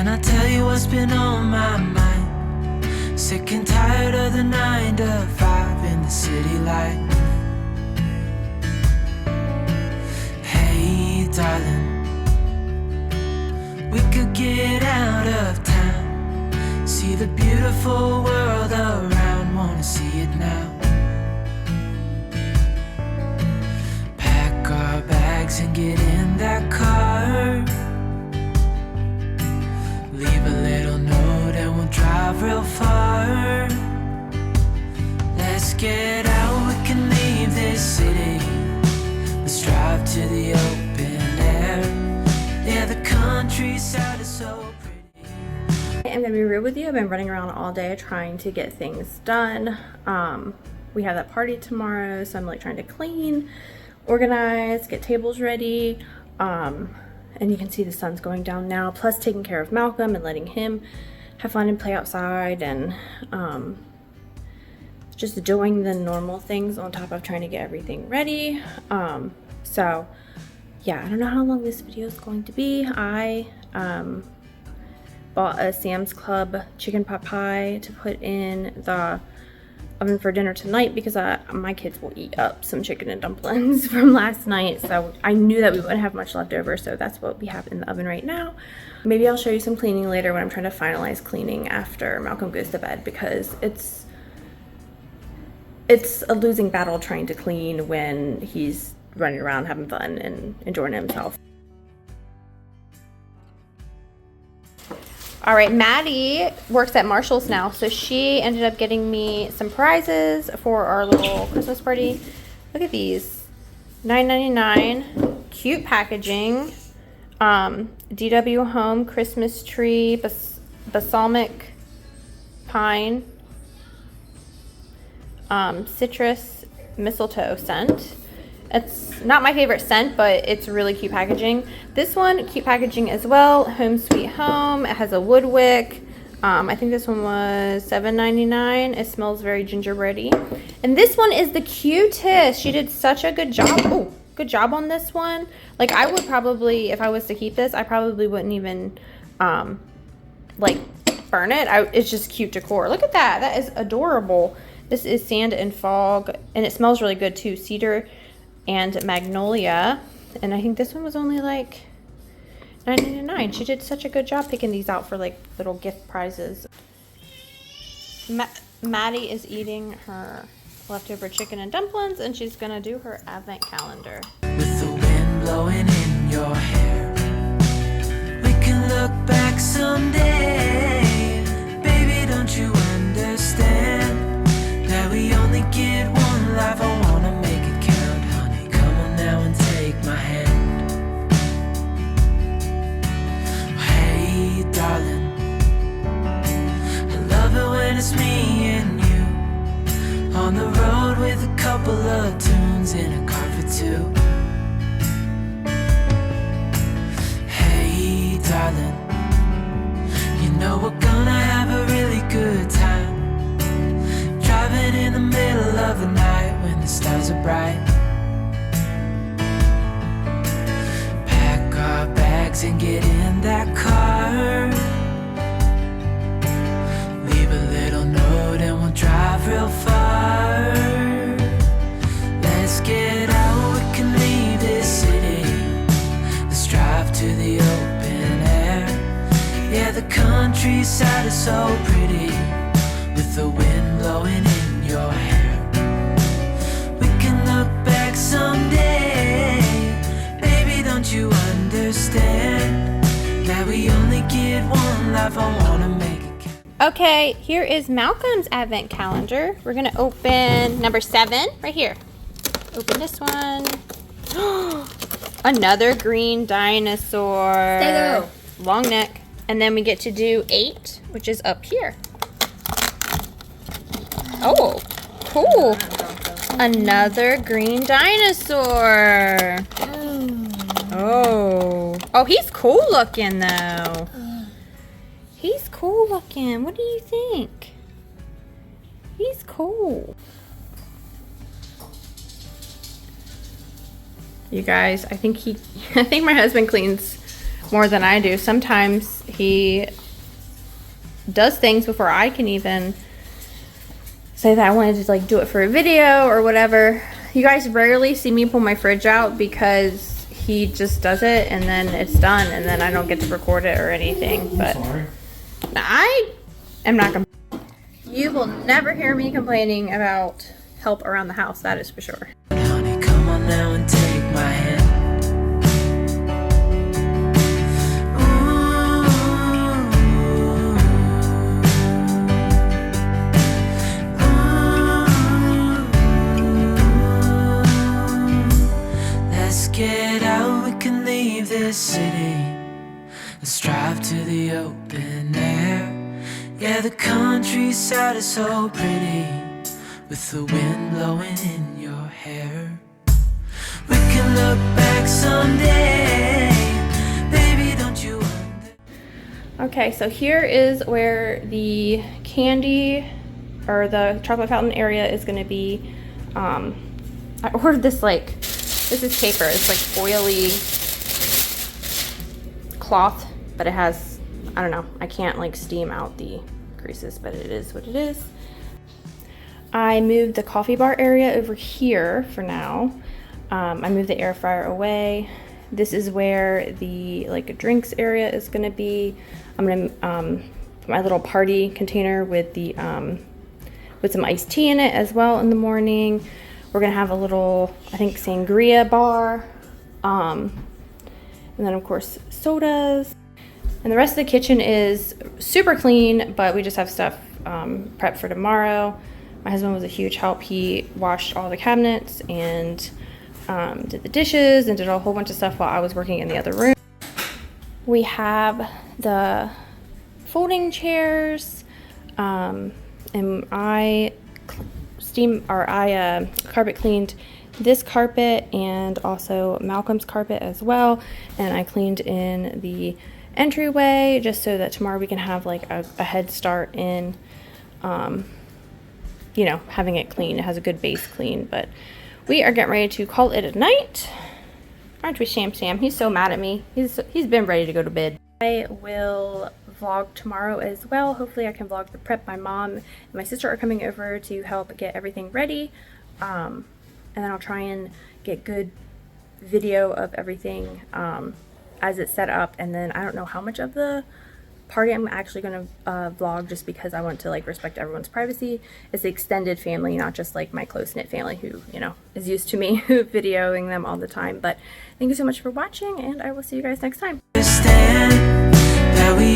Can I tell you what's been on my mind? Sick and tired of the 9 to 5 in the city life. Hey darling, we could get out of town, see the beautiful world around, wanna see it now. Pack our bags and get in that car, leave a little note and we'll drive real far. Let's get out, we can leave this city, let's drive to the open air. Yeah, the countryside is so pretty. I'm gonna be real with you. I've been running around all day trying to get things done. We have that party tomorrow, so I'm like trying to clean, organize, get tables ready. And you can see the sun's going down now, plus taking care of Malcolm and letting him have fun and play outside, and just doing the normal things on top of trying to get everything ready. So yeah, I don't know how long this video is going to be. I bought a Sam's Club chicken pot pie to put in the oven for dinner tonight because my kids will eat up some chicken and dumplings from last night, so I knew that we wouldn't have much left over, so that's what we have in the oven right now. Maybe I'll show you some cleaning later when I'm trying to finalize cleaning after Malcolm goes to bed, because it's a losing battle trying to clean when he's running around having fun and enjoying himself. All right, Maddie works at Marshall's now, so she ended up getting me some prizes for our little Christmas party. Look at these, $9.99, cute packaging. DW Home Christmas tree, balsamic pine, citrus mistletoe scent. It's not my favorite scent, but it's really cute packaging. This one, cute packaging as well. Home Sweet Home. It has a wood wick. I think this one was $7.99. It smells very gingerbready. And this one is the cutest. She did such a good job. Oh, good job on this one. Like, I would probably, if I was to keep this, I probably wouldn't even like burn it. It's just cute decor. Look at that. That is adorable. This is Sand and Fog, and it smells really good too. Cedar and magnolia, and I think this one was only like $9.99. She did such a good job picking these out for like little gift prizes. Maddie is eating her leftover chicken and dumplings, and she's gonna do her advent calendar. With the wind blowing in your hair, we can look back someday. Baby, don't you understand that we only get one life? I wanna make it count, honey. Come on now and take my hand. Hey darling, I love it when it's me and you on the road with a couple of tunes in a car for two. Hey darling, you know we're gonna have a really good time, driving in the middle of the night when the stars are bright. Pack our bags and get in that car, leave a little note and we'll drive real far. Let's get out, we can leave this city, let's drive to the open air. Yeah, the countryside is so pretty, with the wind blowing in your hair. We can look back someday. Baby, don't you understand that we only get one life? I wanna make it count. Okay, here is Malcolm's advent calendar. We're gonna open number 7 right here. Open this one. Another green dinosaur. Stay go. Long neck. And then we get to do 8, which is up here. Oh, cool. Another green dinosaur. Oh, he's cool looking though. He's cool looking. What do you think? He's cool. You guys, I think my husband cleans more than I do. Sometimes he does things before I can even say that I wanted to like do it for a video or whatever. You guys rarely see me pull my fridge out because he just does it and then it's done and then I don't get to record it or anything. But I am not complaining. You will never hear me complaining about help around the house, that is for sure. Honey, come on now and take my hand. Let's get out, we can leave this city. Let's drive to the open air. Yeah, the countryside is so pretty, with the wind blowing in your hair. We can look back someday, baby, don't you wonder? Okay, so here is where the candy or the chocolate fountain area is going to be. I ordered this this is paper. It's like oily cloth, but it has, I don't know, I can't like steam out the creases, but it is what it is. I moved the coffee bar area over here for now. I moved the air fryer away. This is where the drinks area is gonna be. I'm gonna put my little party container with the with some iced tea in it as well in the morning. We're gonna have a little, I think, sangria bar, and then of course sodas. And the rest of the kitchen is super clean, but we just have stuff prepped for tomorrow. My husband was a huge help. He washed all the cabinets and did the dishes and did a whole bunch of stuff while I was working in the other room. We have the folding chairs, and I carpet cleaned this carpet and also Malcolm's carpet as well, and I cleaned in the entryway just so that tomorrow we can have like a head start in you know, having it clean. It has a good base clean, but we are getting ready to call it a night, aren't we, Sam? He's so mad at me. He's been ready to go to bed. I will vlog tomorrow as well. Hopefully I can vlog the prep. My mom and my sister are coming over to help get everything ready, and then I'll try and get good video of everything as it's set up. And then I don't know how much of the party I'm actually going to vlog, just because I want to like respect everyone's privacy. It's the extended family, not just like my close-knit family who, you know, is used to me videoing them all the time. But thank you so much for watching, and I will see you guys next time. That we